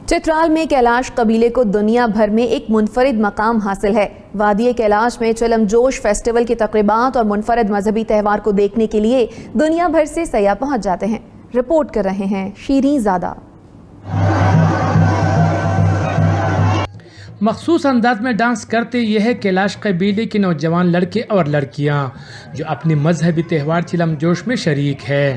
چترال میں کیلاش قبیلے کو دنیا بھر میں ایک منفرد مقام حاصل ہے۔ وادی کیلاش میں چلم جوش فیسٹیول کی تقریبات اور منفرد مذہبی تہوار کو دیکھنے کے لیے دنیا بھر سے سیاح پہنچ جاتے ہیں۔ رپورٹ کر رہے ہیں شیریں زادہ۔ مخصوص انداز میں ڈانس کرتے یہ ہے کیلاش قبیلے کے نوجوان لڑکے اور لڑکیاں جو اپنے مذہبی تہوار چلم جوش میں شریک ہے۔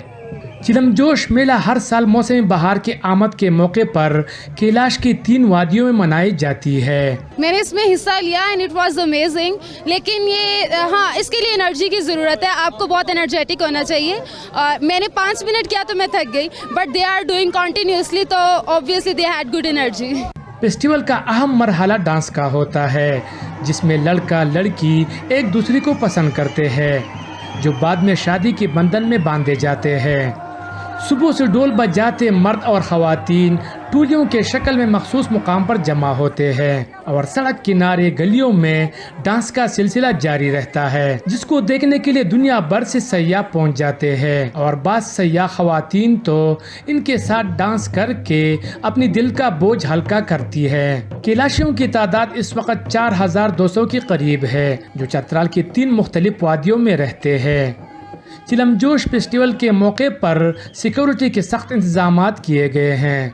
چلم جوش میلہ ہر سال موسم بہار کے آمد کے موقع پر کیلاش کی 3 وادیوں میں منائی جاتی ہے۔ میں نے اس میں حصہ لیا اینڈ اٹ واز امیزنگ، لیکن یہ اس کے لیے انرجی کی ضرورت ہے، آپ کو بہت انرجیٹک ہونا چاہیے۔ میں نے 5 منٹ کیا تو میں تھک گئی، but they are doing continuously تو obviously they had good energy. Festival کا اہم مرحلہ ڈانس کا ہوتا ہے جس میں لڑکا لڑکی ایک دوسرے کو پسند کرتے ہیں جو بعد میں شادی کے بندھن میں باندھے جاتے ہیں۔ صبح سے ڈول بجاتے مرد اور خواتین ٹولیوں کے شکل میں مخصوص مقام پر جمع ہوتے ہیں اور سڑک کنارے گلیوں میں ڈانس کا سلسلہ جاری رہتا ہے جس کو دیکھنے کے لیے دنیا بھر سے سیاح پہنچ جاتے ہیں اور بعض سیاح خواتین تو ان کے ساتھ ڈانس کر کے اپنی دل کا بوجھ ہلکا کرتی ہے۔ کیلاشیوں کی تعداد اس وقت 4200 کے قریب ہے جو چترال کی 3 مختلف وادیوں میں رہتے ہیں۔ چلم جوش فیسٹیول کے موقع پر سیکورٹی کے سخت انتظامات کیے گئے ہیں۔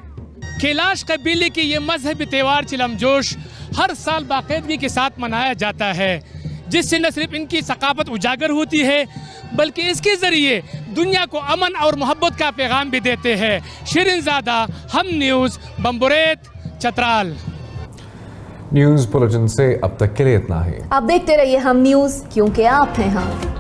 کیلاش قبیلے کی یہ مذہبی تہوار چلم جوش ہر سال باقاعدگی کے ساتھ منایا جاتا ہے جس سے نہ صرف ان کی ثقافت اجاگر ہوتی ہے بلکہ اس کے ذریعے دنیا کو امن اور محبت کا پیغام بھی دیتے ہیں۔ شیریں زادہ، ہم نیوز، بمبریت، چترال۔ نیوز بلیٹن سے اب تک کے لیے اتنا ہی۔ آپ دیکھتے رہیے ہم نیوز، کیونکہ آپ ہیں ہم۔